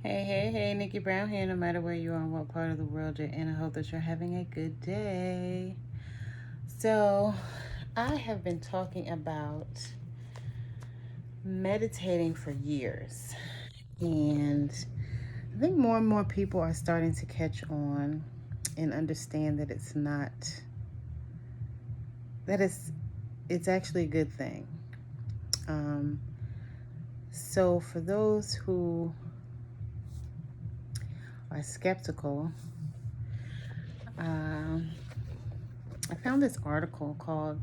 Hey, Nikki Brown here, no matter where you are and what part of the world you're in. I hope that you're having a good day. So, I have been talking about meditating for years, and I think more and more people are starting to catch on and understand that it's actually a good thing. Um, so, for those who are skeptical, um, I found this article called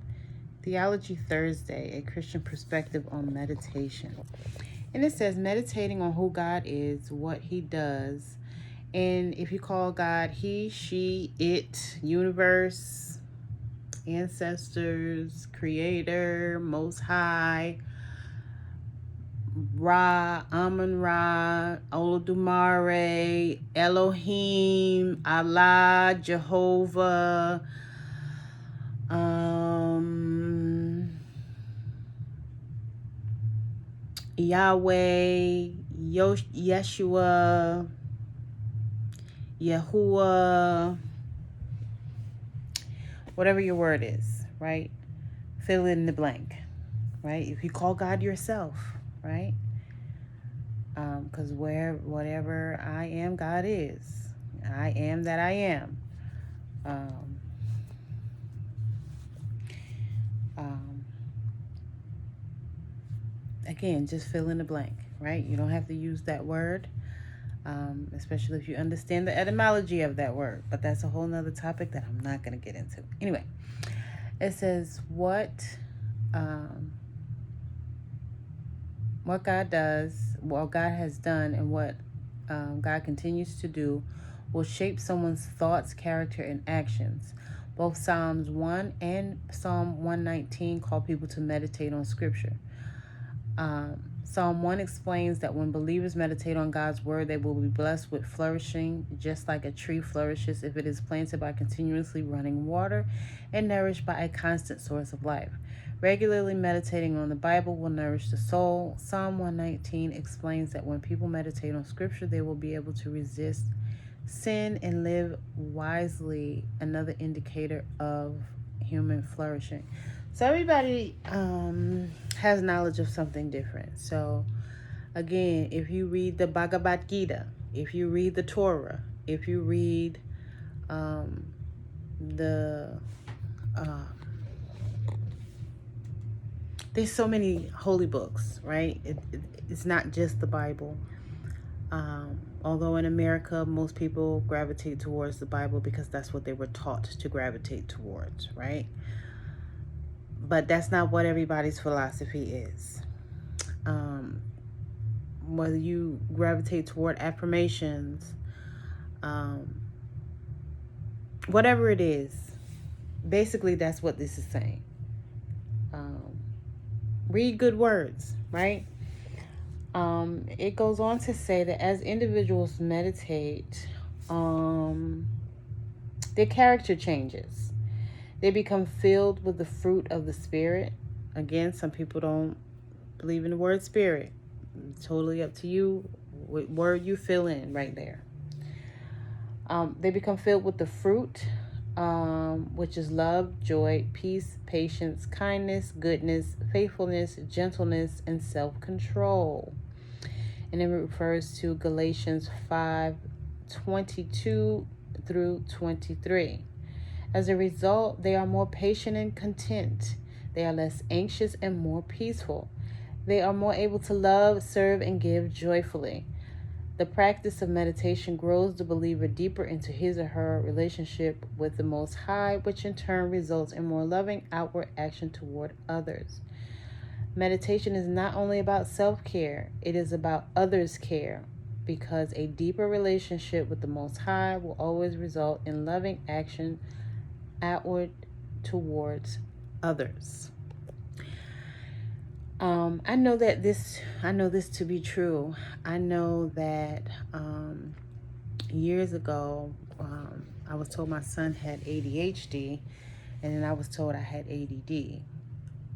Theology Thursday, a Christian perspective on meditation. And it says meditating on who God is, what he does, and if you call God he, she, it, universe, ancestors, creator, most high, Ra, Amun Ra, Olodumare, Elohim, Allah, Jehovah, Yahweh, Yeshua, Yahuwah, whatever your word is, right? Fill in the blank, right? If you call God yourself, right? Because whatever I am, God is. I am that I am. Um, um, Again, just fill in the blank, right? You don't have to use that word. Especially if you understand the etymology of that word. But that's a whole nother topic that I'm not going to get into. Anyway, it says what God does, what God has done, and what God continues to do will shape someone's thoughts, character, and actions. Both Psalms 1 and Psalm 119 call people to meditate on Scripture. Psalm 1 explains that when believers meditate on God's word, they will be blessed with flourishing, just like a tree flourishes if it is planted by continuously running water and nourished by a constant source of life. Regularly meditating on the Bible will nourish the soul. Psalm 119 explains that when people meditate on Scripture, they will be able to resist sin and live wisely, another indicator of human flourishing. So everybody has knowledge of something different. So again, if you read the Bhagavad Gita, if you read the Torah, if you read the there's so many holy books, right? It's not just the Bible. Although in America, most people gravitate towards the Bible because that's what they were taught to gravitate towards, right? But that's not what everybody's philosophy is. Whether you gravitate toward affirmations, whatever it is, basically that's what this is saying. Read good words, right? It goes on to say that as individuals meditate, their character changes. They become filled with the fruit of the Spirit. Again, some people don't believe in the word spirit. It's totally up to you what word you fill in right there. They become filled with the fruit, which is love, joy, peace, patience, kindness, goodness, faithfulness, gentleness, and self-control. And it refers to Galatians 5:22 through 23. As a result, they are more patient and content. They are less anxious and more peaceful. They are more able to love, serve, and give joyfully. The practice of meditation grows the believer deeper into his or her relationship with the Most High, which in turn results in more loving outward action toward others. Meditation is not only about self-care, it is about others' care, because a deeper relationship with the Most High will always result in loving action outward towards others. I know this to be true. I know that years ago, I was told my son had ADHD, and then I was told I had ADD.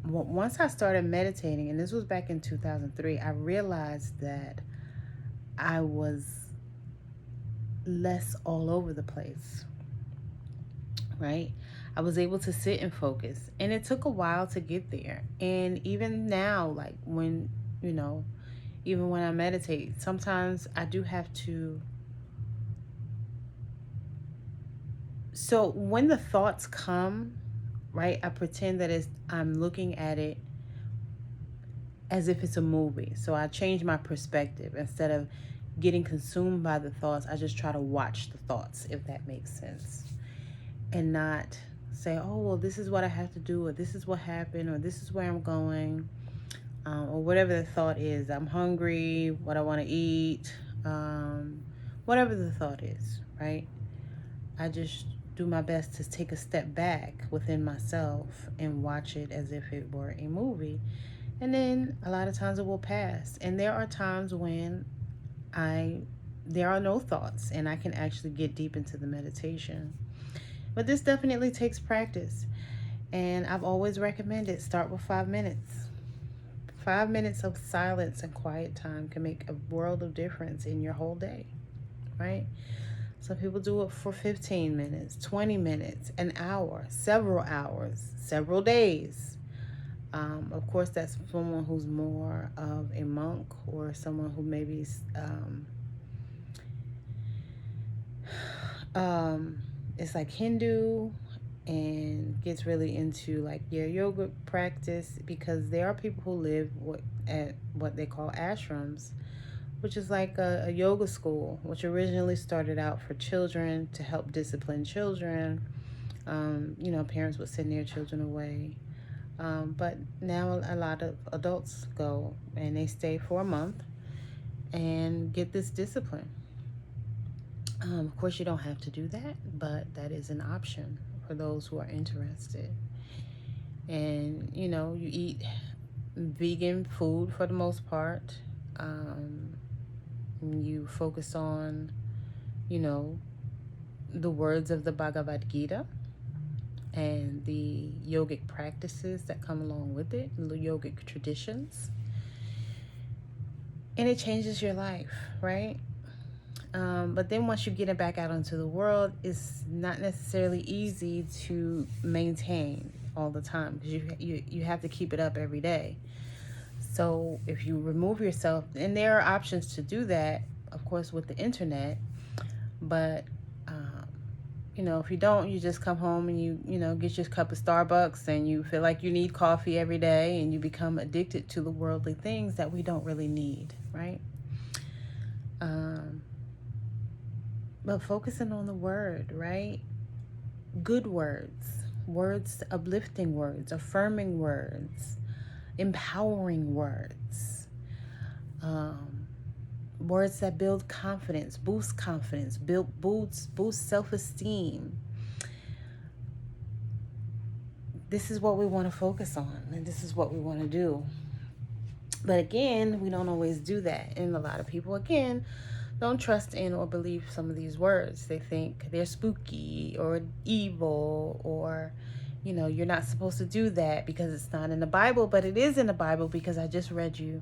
Once I started meditating, and this was back in 2003, I realized that I was less all over the place, right? I was able to sit and focus, and it took a while to get there. And even now, like when, you know, even when I meditate, sometimes I do have to. So when the thoughts come, right, I pretend that I'm looking at it as if it's a movie. So I change my perspective. Instead of getting consumed by the thoughts, I just try to watch the thoughts, if that makes sense. And not say, oh, well, this is what I have to do, or this is what happened, or this is where I'm going, or whatever the thought is. I'm hungry, what I want to eat, whatever the thought is, right? I just do my best to take a step back within myself and watch it as if it were a movie. And then a lot of times it will pass. And there are times when there are no thoughts and I can actually get deep into the meditation. But this definitely takes practice. And I've always recommended start with 5 minutes. 5 minutes of silence and quiet time can make a world of difference in your whole day, right? Some people do it for 15 minutes, 20 minutes, an hour, several hours, several days. Of course, that's someone who's more of a monk or someone who maybe it's like Hindu and gets really into like their yoga practice, because there are people who live at what they call ashrams, which is like a yoga school, which originally started out for children to help discipline children. Parents would send their children away. But now a lot of adults go and they stay for a month and get this discipline. Of course, you don't have to do that, but that is an option for those who are interested. And, you eat vegan food for the most part. You focus on, the words of the Bhagavad Gita and the yogic practices that come along with it, the yogic traditions. And it changes your life, right? But then once you get it back out into the world, it's not necessarily easy to maintain all the time, because you have to keep it up every day. So if you remove yourself, and there are options to do that, of course, with the internet, but if you don't, you just come home and you get your cup of Starbucks and you feel like you need coffee every day, and you become addicted to the worldly things that we don't really need, right? But focusing on the word, right? Good words, uplifting words, affirming words, empowering words, words that build confidence, boost self-esteem. This is what we want to focus on, and this is what we want to do. But again, we don't always do that. And a lot of people, again, don't trust in or believe some of these words. They think they're spooky or evil, or, you're not supposed to do that because it's not in the Bible. But it is in the Bible, because I just read you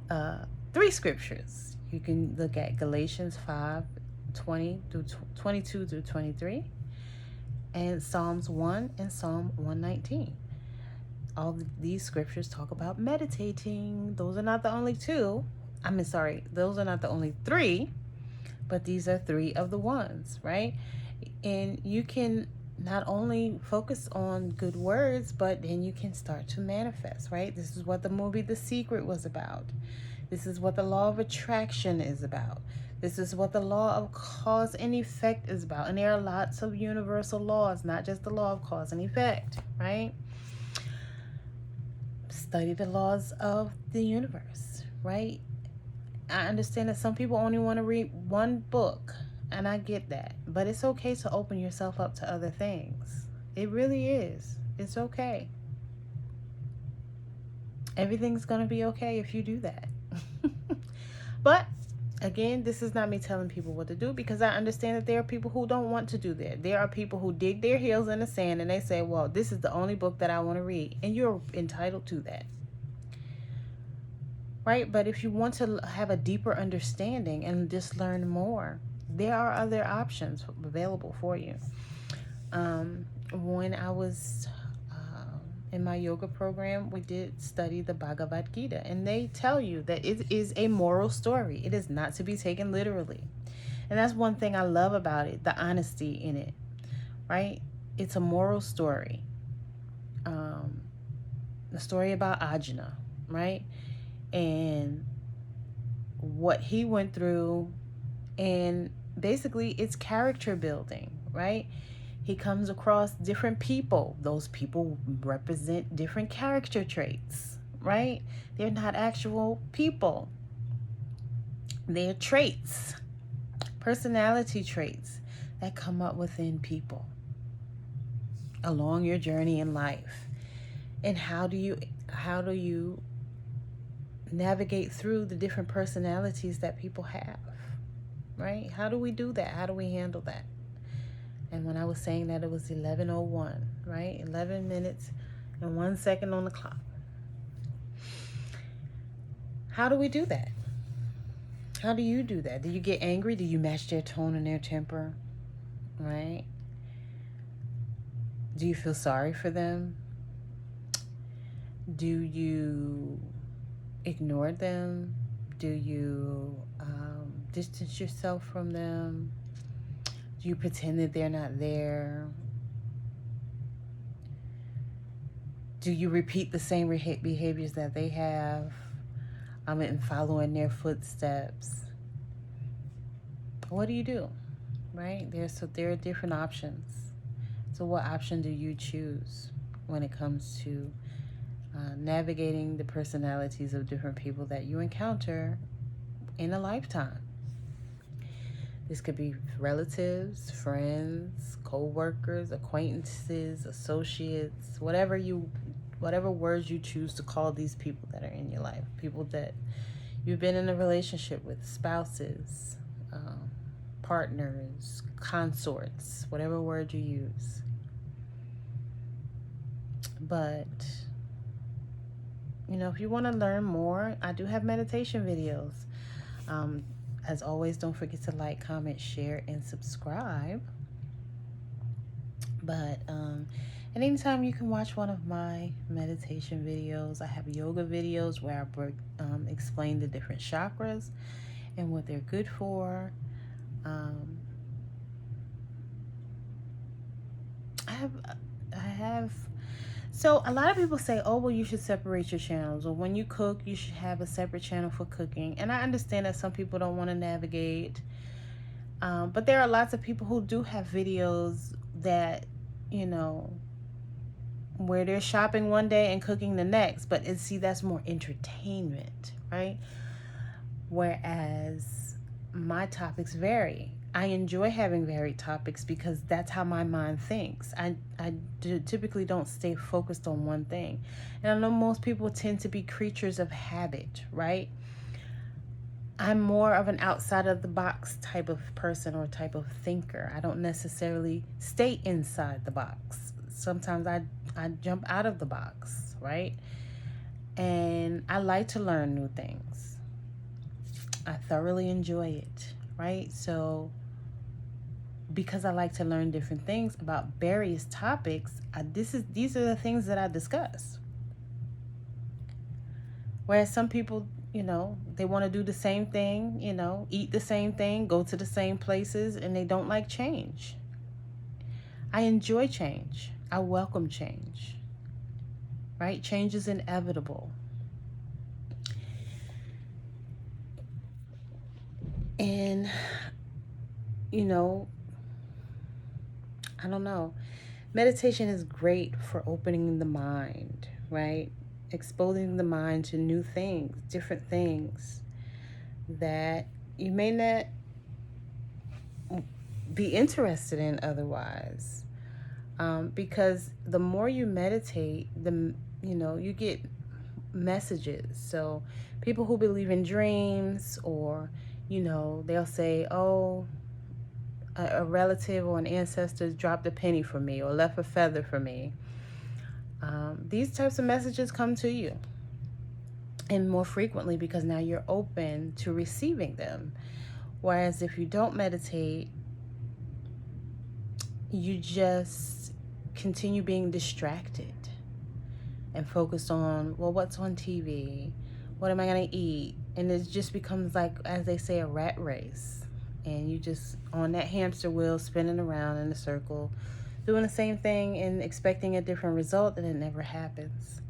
3 scriptures. You can look at Galatians 5:20 through 23, and Psalms 1 and Psalm 119. All these scriptures talk about meditating. Those are not the only 2. Those are not the only 3, but these are 3 of the ones, right? And you can not only focus on good words, but then you can start to manifest, right? This is what the movie The Secret was about. This is what the law of attraction is about. This is what the law of cause and effect is about. And there are lots of universal laws, not just the law of cause and effect, right? Study the laws of the universe, right? I understand that some people only want to read one book, and I get that. But it's okay to open yourself up to other things. It really is. It's okay. Everything's going to be okay if you do that. But again, this is not me telling people what to do, because I understand that there are people who don't want to do that. There are people who dig their heels in the sand and they say, well, this is the only book that I want to read. And you're entitled to that. right? But if you want to have a deeper understanding and just learn more, there are other options available for you. When I was in my yoga program, we did study the Bhagavad Gita, and they tell you that it is a moral story. It is not to be taken literally. And that's one thing I love about it, the honesty in it, right? It's a moral story. The story about Ajna, right? And what he went through, and basically it's character building, right? He comes across different people. Those people represent different character traits, right? They're not actual people. They're traits, personality traits that come up within people along your journey in life. And how do you navigate through the different personalities that people have, right? How do we do that? How do we handle that? And when I was saying that, it was 11:01, right? 11 minutes and 1 second on the clock. How do we do that? How do you do that? Do you get angry? Do you match their tone and their temper, right? Do you feel sorry for them? Do you ignore them? Do you distance yourself from them? Do you pretend that they're not there? Do you repeat the same behaviors that they have and follow in their footsteps? What do you do, right? There are different options. So what option do you choose when it comes to navigating the personalities of different people that you encounter in a lifetime? This could be relatives, friends, co-workers, acquaintances, associates, whatever words you choose to call these people that are in your life, people that you've been in a relationship with, spouses, partners, consorts, whatever word you use. But if you want to learn more, I do have meditation videos. As always, don't forget to like, comment, share, and subscribe. But at any time, you can watch one of my meditation videos. I have yoga videos where I explain the different chakras and what they're good for. I have. So a lot of people say, oh, well, you should separate your channels, or when you cook, you should have a separate channel for cooking. And I understand that some people don't want to navigate. But there are lots of people who do have videos that, where they're shopping one day and cooking the next. But see, that's more entertainment, right? Whereas my topics vary. I enjoy having varied topics because that's how my mind thinks. I typically don't stay focused on one thing. And I know most people tend to be creatures of habit, right? I'm more of an outside of the box type of person or type of thinker. I don't necessarily stay inside the box. Sometimes I jump out of the box, right? And I like to learn new things. I thoroughly enjoy it, right? So because I like to learn different things about various topics, these are the things that I discuss. Whereas some people, they want to do the same thing, eat the same thing, go to the same places, and they don't like change. I enjoy change. I welcome change, right? Change is inevitable. And, I don't know. Meditation is great for opening the mind, right? Exposing the mind to new things, different things that you may not be interested in otherwise. Because the more you meditate, you get messages. So people who believe in dreams, or, they'll say, oh, a relative or an ancestor dropped a penny for me or left a feather for me. These types of messages come to you. and more frequently, because now you're open to receiving them. Whereas if you don't meditate, you just continue being distracted and focused on, well, what's on TV? What am I going to eat? And it just becomes like, as they say, a rat race. And you just on that hamster wheel spinning around in a circle, doing the same thing and expecting a different result, and it never happens.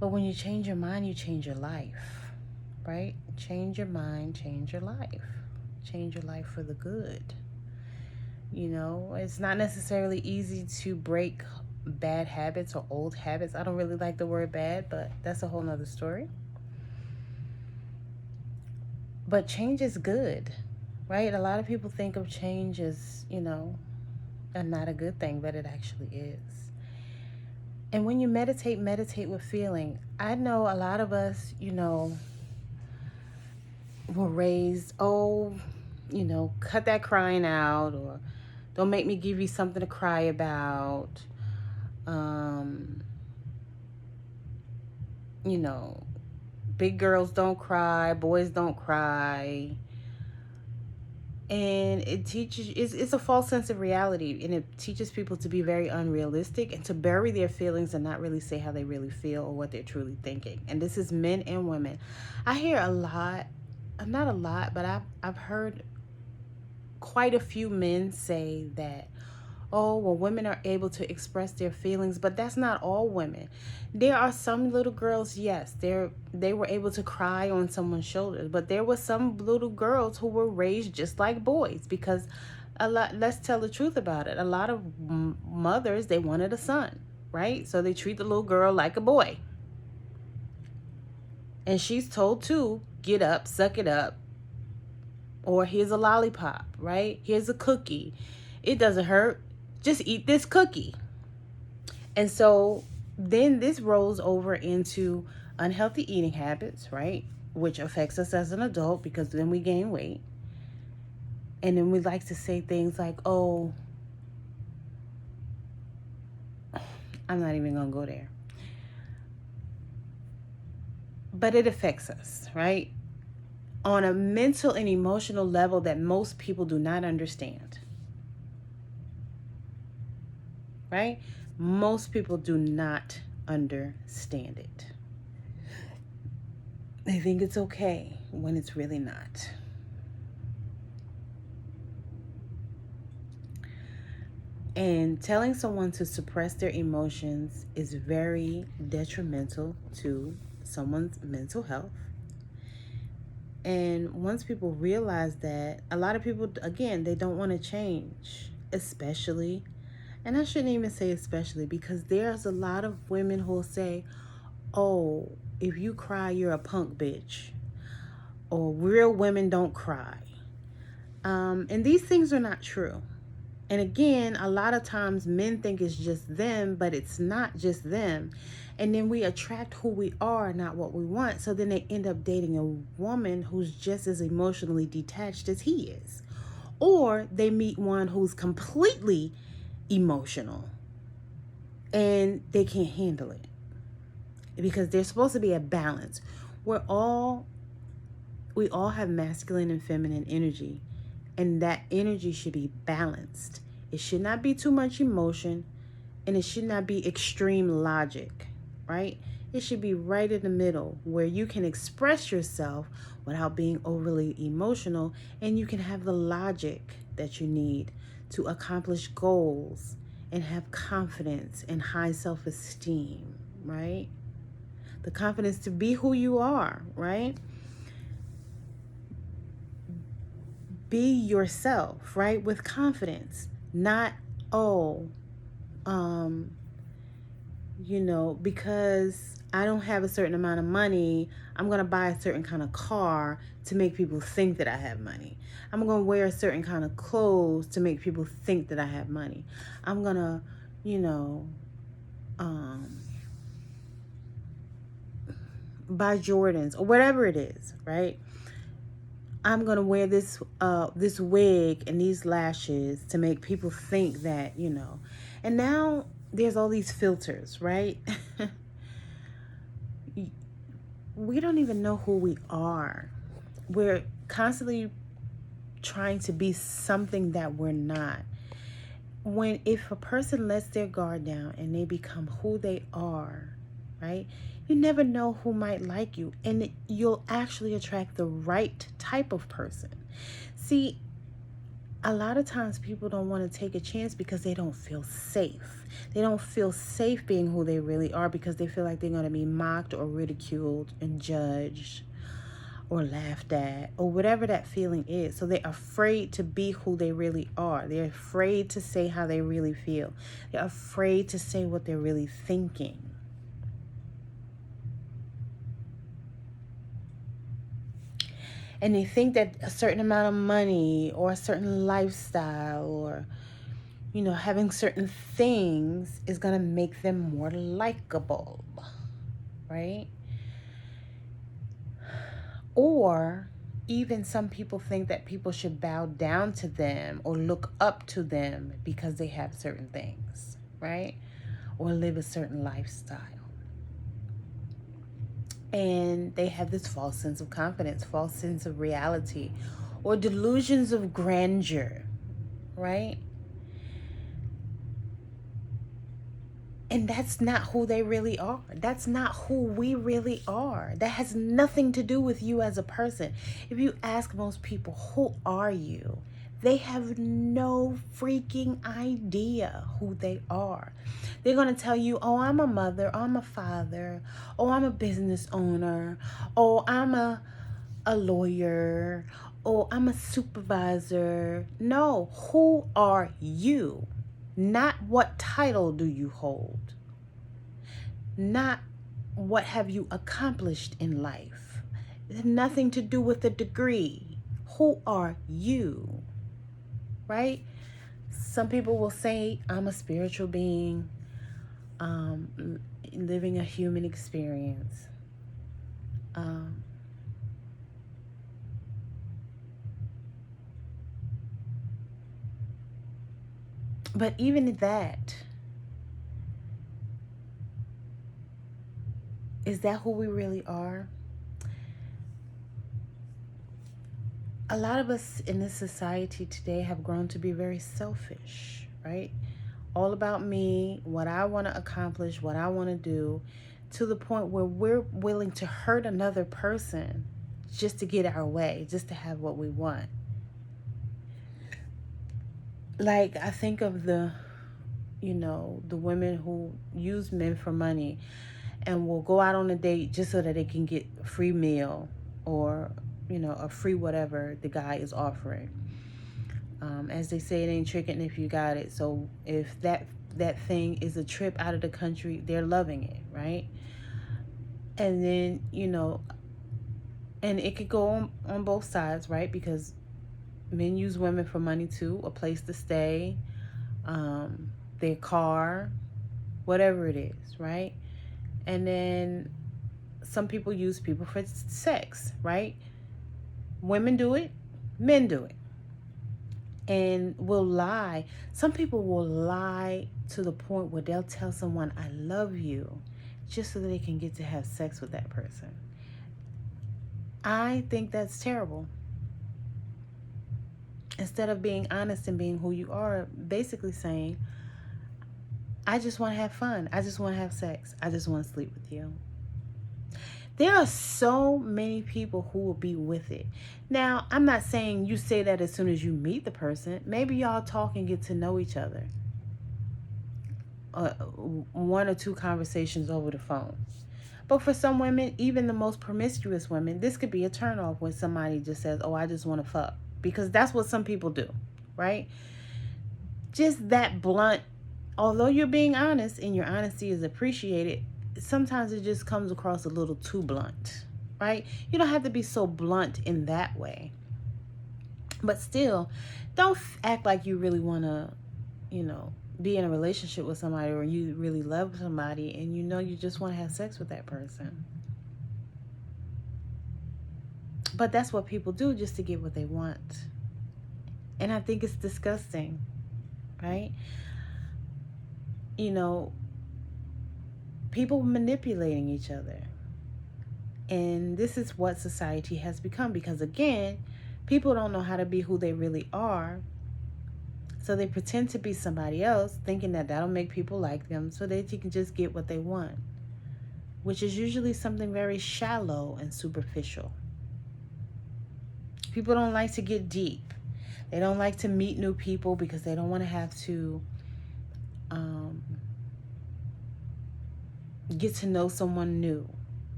But when you change your mind, you change your life, right? Change your mind, change your life. Change your life for the good. You know, it's not necessarily easy to break bad habits or old habits. I don't really like the word bad, but that's a whole nother story. But change is good, right? A lot of people think of change as, not a good thing, but it actually is. And when you meditate with feeling. I know a lot of us, were raised, cut that crying out, or don't make me give you something to cry about. Big girls don't cry, boys don't cry. And it teaches, it's a false sense of reality, and it teaches people to be very unrealistic and to bury their feelings and not really say how they really feel or what they're truly thinking. And this is men and women. I hear a lot, not a lot, but I've heard quite a few men say that, oh, well, women are able to express their feelings, but that's not all women. There are some little girls, yes, they were able to cry on someone's shoulders, but there were some little girls who were raised just like boys, because let's tell the truth about it. A lot of mothers, they wanted a son, right? So they treat the little girl like a boy. And she's told to get up, suck it up, or here's a lollipop, right? Here's a cookie. It doesn't hurt. Just eat this cookie. And so then this rolls over into unhealthy eating habits, right? Which affects us as an adult, because then we gain weight. And then we like to say things like, oh, I'm not even going to go there. But it affects us, right? On a mental and emotional level that most people do not understand. Right? Most people do not understand it. They think it's okay when it's really not. And telling someone to suppress their emotions is very detrimental to someone's mental health. And once people realize that, a lot of people, again, they don't want to change, especially. And I shouldn't even say especially, because there's a lot of women who'll say, oh, if you cry, you're a punk bitch. Or real women don't cry. And these things are not true. And again, a lot of times men think it's just them, but it's not just them. And then we attract who we are, not what we want. So then they end up dating a woman who's just as emotionally detached as he is. Or they meet one who's completely emotional and they can't handle it, because there's supposed to be a balance. We all have masculine and feminine energy, and that energy should be balanced. It should not be too much emotion, and it should not be extreme logic, right? It should be right in the middle, where you can express yourself without being overly emotional, and you can have the logic that you need to accomplish goals and have confidence and high self-esteem, right? The confidence to be who you are, right? Be yourself, right? With confidence. Not, because I don't have a certain amount of money, I'm going to buy a certain kind of car to make people think that I have money. I'm going to wear a certain kind of clothes to make people think that I have money. I'm going to, buy Jordans or whatever it is, right? I'm going to wear this wig and these lashes to make people think that, And now there's all these filters, right? we don't even know who we are. We're constantly trying to be something that we're not. If a person lets their guard down and they become who they are, right? You never know who might like you, and you'll actually attract the right type of person. See, a lot of times people don't want to take a chance because they don't feel safe. They don't feel safe being who they really are because they feel like they're going to be mocked or ridiculed and judged or laughed at or whatever that feeling is. So they're afraid to be who they really are. They're afraid to say how they really feel. They're afraid to say what they're really thinking. And they think that a certain amount of money or a certain lifestyle or, having certain things is going to make them more likable, right? Or even some people think that people should bow down to them or look up to them because they have certain things, right? Or live a certain lifestyle. And they have this false sense of confidence, false sense of reality, or delusions of grandeur, right? And that's not who they really are. That's not who we really are. That has nothing to do with you as a person. If you ask most people, who are you? They have no freaking idea who they are. They're going to tell you, oh, I'm a mother, oh, I'm a father, oh, I'm a business owner, oh, I'm a lawyer, oh, I'm a supervisor. No, who are you? Not what title do you hold. Not what have you accomplished in life. It has nothing to do with the degree. Who are you? Right? Some people will say, I'm a spiritual being, living a human experience. But even that, is that who we really are? A lot of us in this society today have grown to be very selfish, right? All about me, what I want to accomplish, what I want to do, to the point where we're willing to hurt another person just to get our way, just to have what we want. Like, I think of the women who use men for money and will go out on a date just so that they can get a free meal or, a free whatever the guy is offering. As they say, it ain't tricking if you got it. So if that thing is a trip out of the country, they're loving it, right? And then, and it could go on both sides, right? Because men use women for money too, a place to stay, their car, whatever it is, right? And then some people use people for sex, right? Women do it, men do it. And will lie. Some people will lie to the point where they'll tell someone, I love you, just so that they can get to have sex with that person. I think that's terrible. Instead of being honest and being who you are, basically saying, I just want to have fun. I just want to have sex. I just want to sleep with you. There are so many people who will be with it. Now, I'm not saying you say that as soon as you meet the person. Maybe y'all talk and get to know each other. One or two conversations over the phone. But for some women, even the most promiscuous women, this could be a turnoff when somebody just says, oh, I just want to fuck. Because that's what some people do, right? Just that blunt. Although you're being honest and your honesty is appreciated, sometimes it just comes across a little too blunt, right? You don't have to be so blunt in that way. But still, don't act like you really want to, be in a relationship with somebody or you really love somebody and you just want to have sex with that person. But that's what people do just to get what they want. And I think it's disgusting, right? People manipulating each other. And this is what society has become, because again, people don't know how to be who they really are. So they pretend to be somebody else, thinking that that'll make people like them so that they can just get what they want, which is usually something very shallow and superficial. People don't like to get deep. They don't like to meet new people because they don't want to have to get to know someone new,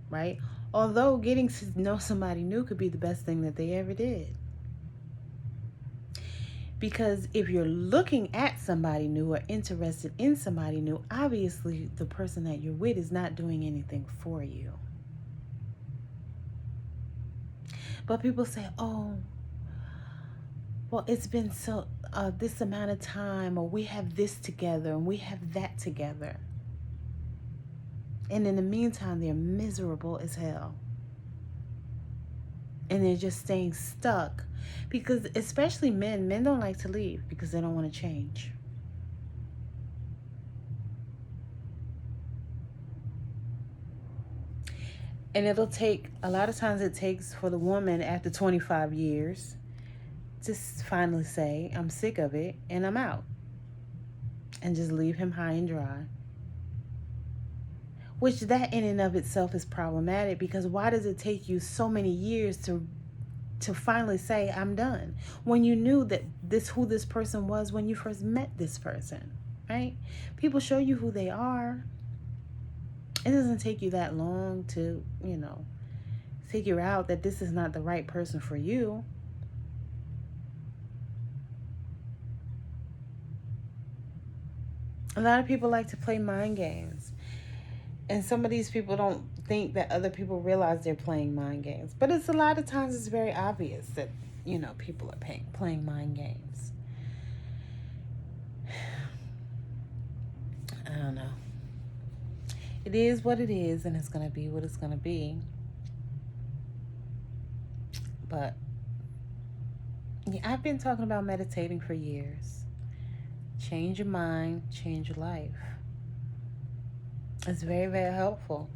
right? Although getting to know somebody new could be the best thing that they ever did. Because if you're looking at somebody new or interested in somebody new, obviously the person that you're with is not doing anything for you. But people say, oh, well, it's been so this amount of time, or we have this together and we have that together. And in the meantime, they're miserable as hell. And they're just staying stuck. Because especially men don't like to leave because they don't want to change. And it'll take, a lot of times it takes for the woman after 25 years to finally say, I'm sick of it and I'm out. And just leave him high and dry. Which that in and of itself is problematic, because why does it take you so many years to finally say I'm done, when you knew that who this person was when you first met this person, right? People show you who they are. It doesn't take you that long to, figure out that this is not the right person for you. A lot of people like to play mind games. And some of these people don't think that other people realize they're playing mind games. But it's a lot of times it's very obvious that, people are playing mind games. I don't know. It is what it is, and it's going to be what it's going to be. But yeah, I've been talking about meditating for years. Change your mind, change your life. It's very, very helpful.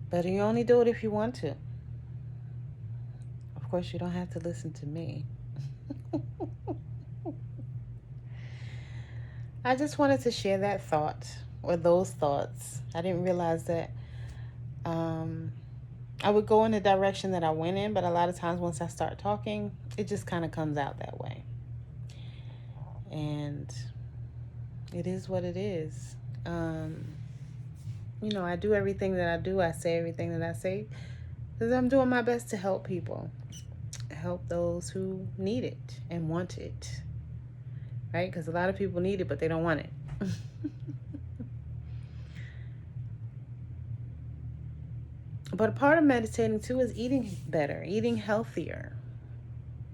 But you only do it if you want to. Of course, you don't have to listen to me. I just wanted to share that thought, or those thoughts. I didn't realize that I would go in the direction that I went in, but a lot of times once I start talking, it just kind of comes out that way. And it is what it is. I do everything that I do. I say everything that I say because I'm doing my best to help people. Help those who need it and want it. Right? Because a lot of people need it, but they don't want it. But a part of meditating too is eating better, eating healthier.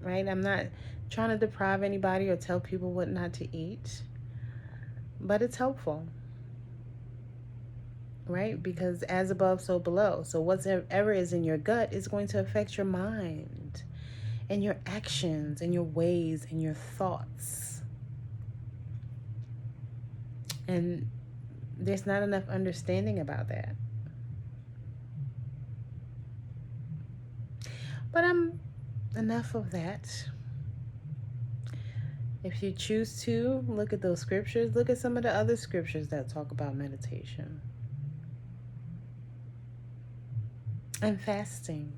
Right? I'm not trying to deprive anybody or tell people what not to eat. But it's helpful. Right? Because as above, so below. So whatever is in your gut is going to affect your mind and your actions and your ways and your thoughts. And there's not enough understanding about that. But enough of that. If you choose to look at those scriptures, look at some of the other scriptures that talk about meditation. And fasting.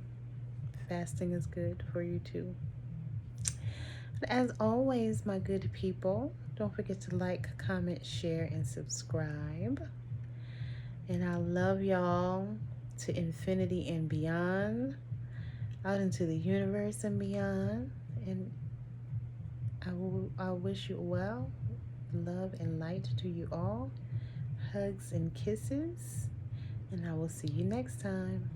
Fasting is good for you too. But as always, my good people, don't forget to like, comment, share, and subscribe. And I love y'all to infinity and beyond, out into the universe and beyond. And I wish you well, love and light to you all. Hugs and kisses. And I will see you next time.